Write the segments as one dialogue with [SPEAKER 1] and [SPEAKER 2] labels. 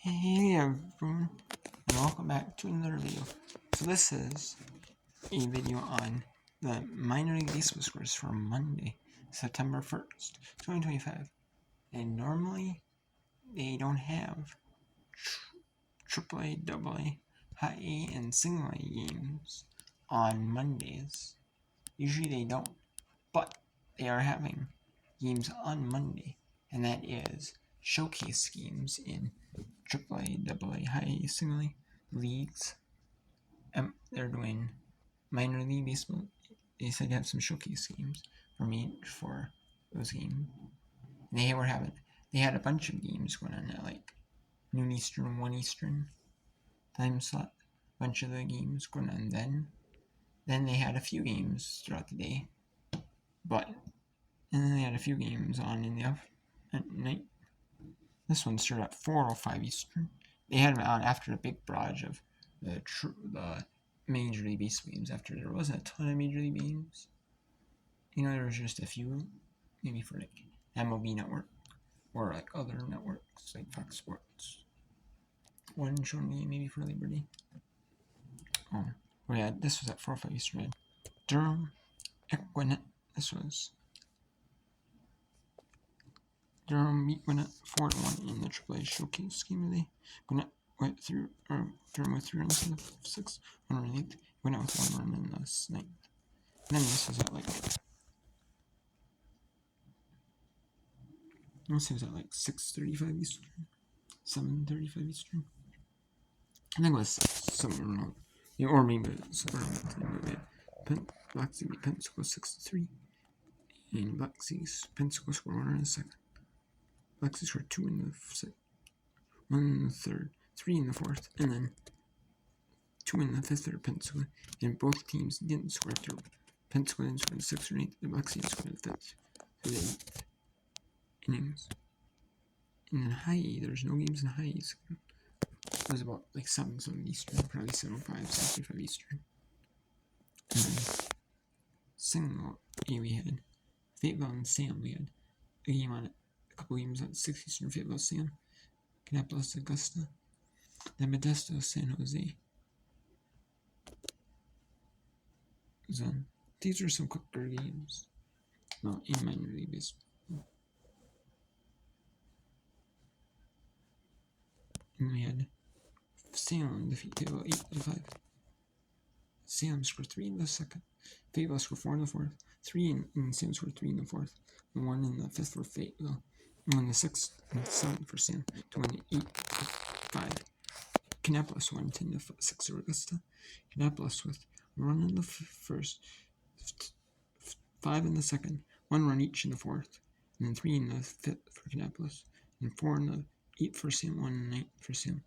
[SPEAKER 1] Hey everyone, and welcome back to another video. So this is a video on the minor league baseball scores for Monday, September 1st, 2025. And normally, they don't have AAA, AA, High A, and Single A games on Mondays. Usually they don't, but they are having games on Monday, and that is showcase games in AAA, AA, High A, Single A leagues. They're doing minor league baseball. They said to have some showcase games for those games. They had a bunch of games going on at like noon Eastern, 1 Eastern time slot. A bunch of the games going on then. Then they had a few games throughout the day, and then they had a few games on in the at night. This one started at 4:05 Eastern. They had them on after a big barrage of the Major League Baseball games. After there wasn't a ton of Major League games, there was just a few, maybe for like MLB Network or like other networks like Fox Sports. One showing me maybe for Liberty. This was at 4:05 Eastern. Durham, Gwinnett. This was Durham beat Gwinnett 4-1 in the AAA showcase game today. Gwinnett went through Durham with 3 runs in the 6th, 1 run in the 8th. Gwinnett with 1 run in the 9th. And then this was at like 6:35 Eastern, 7:35 Eastern. I think it was somewhere around, or maybe it's around that time. Black Sea beat Pensacola 6-3, and Pensacola scored 1 run in the 2nd. Black Sea scored 2 in the 6th, 1 in the 3rd, 3 in the 4th, and then 2 in the 5th for Pensacola. And both teams didn't score through. Pensacola didn't score in the 6th or 8th, and Black Sea scored in the 5th through the 8th innings. And in High A, there's no games in High A. It was about like 7 Eastern, probably 7:05, 7:35 Eastern. And then Single A, we had Fayetteville and Sam. We had a game on it, a couple games on 6 Eastern, Fayetteville, Sam, Kannapolis, Augusta, then Modesto, San Jose. So these are some quicker games. Well, in minor league baseball. And we had Salem defeat Fayetteville 8-5. Salem scored 3 in the 2nd. Fayetteville scored 4 in the 4th. 3 in Salem scored 3 in the 4th. And 1 in the 5th for Fayetteville. And in the 6th and 7th for Salem to win 8-5. Kannapolis won 10-6 for Augusta. Kannapolis with 1 run in the 1st, 5 in the 2nd, 1 run each in the 4th, and then 3 in the 5th for Kannapolis, and 4 in the 8th for Sam, 1 in the 9th for Sam.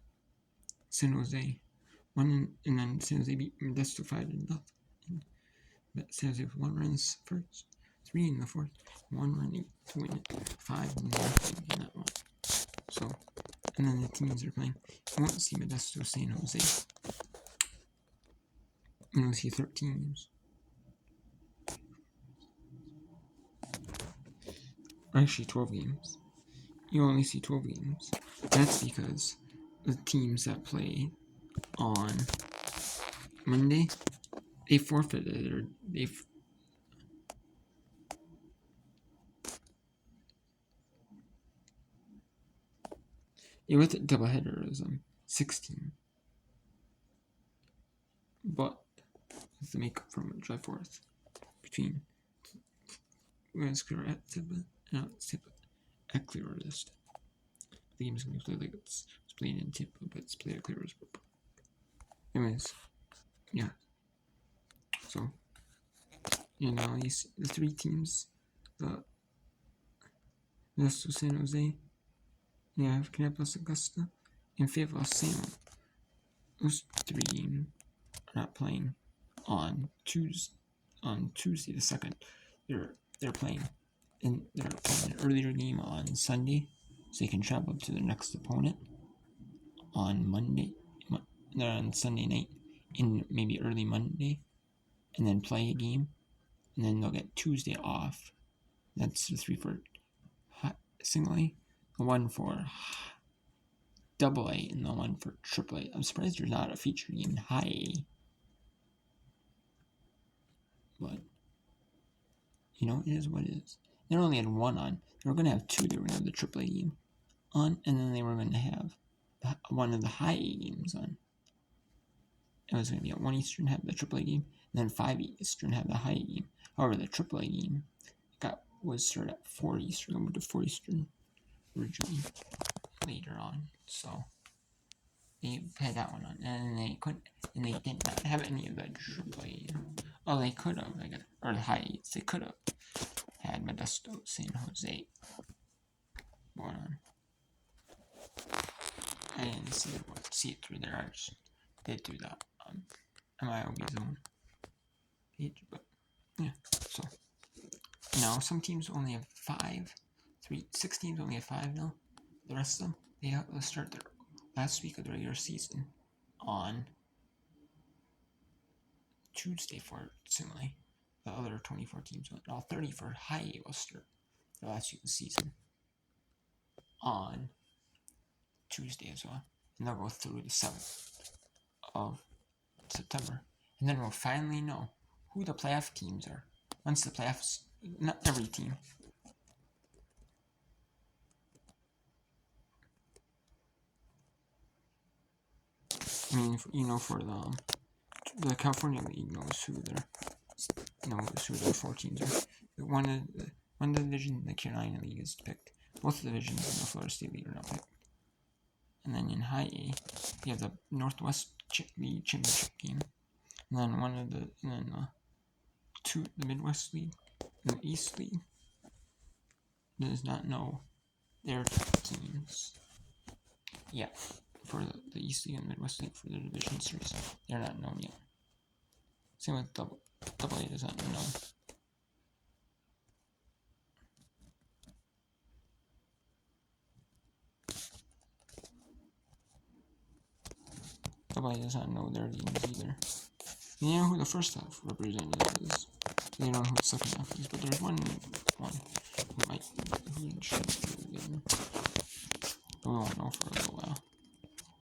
[SPEAKER 1] San Jose, and then San Jose beat Modesto 5-0. But San Jose with 1 run in the 1st, 3 in the 4th, 1 run each to win it, 5-0 in that one. So, and then the teams are playing. You won't see Modesto, San Jose. You only see 13 games. Actually, 12 games. You only see 12 games. That's because the teams that play on Monday, they forfeited, or with a doubleheader, it was 16. But with the makeup from July 4th, between Clear at Tampa and out Tampa at Clearwater. The game is going to be played like it's played in Tampa, but it's played at Clearwater. Anyways, yeah. So, now you see the 3 teams, the Modesto, San Jose, you have Kannapolis, Augusta, and Fayetteville, Salem. Those 3 games are not playing on Tuesday the 2nd. They're playing an earlier game on Sunday, so they can travel up to their next opponent on Monday. They're on Sunday night, and maybe early Monday, and then play a game, and then they'll get Tuesday off. That's the 3 for Single A, the 1 for AA and the one for AAA. I'm surprised there's not a feature game in high A. But, you know, it is what it is. They only had one on. They were going to have two. They were going to have the AAA game on, and then they were going to have one of the high A games on. It was going to be at 1 Eastern, have the AAA game, and then 5 Eastern, have the high A game. However, the AAA game was started at 4 Eastern, moved to 4 Eastern originally later on. So they had that one on, and they couldn't, and they did not have any of the AAA. Oh, they could have, I guess, or the high E's. They could have had Modesto, San Jose going on. I didn't see it through there. I just did through that MILB zone page, but yeah. So now some teams only have 6 teams only have 5 now. The rest of them, they'll start their last week of the regular season on Tuesday for similarly. The other 24 teams, all 30 for high A will start their last week of the season on Tuesday as well. And they'll go through the 7th of September. And then we'll finally know who the playoff teams are. Once the playoffs, not every team. I mean, you know, for the California League knows who their 4 teams are. One of the divisions, the Carolina League is picked. Both divisions in the Florida State League are not picked. And then in high A, you have the Northwest League championship game. And then the Midwest League and the East League does not know their teams. Yeah, for the East League and Midwest League for the division series, they're not known yet. Same with Double A does not know. Double A does not know their teams either. They know who the first half representative is. They don't know who the second half is, but there's one who should be good. But we won't know for a little while.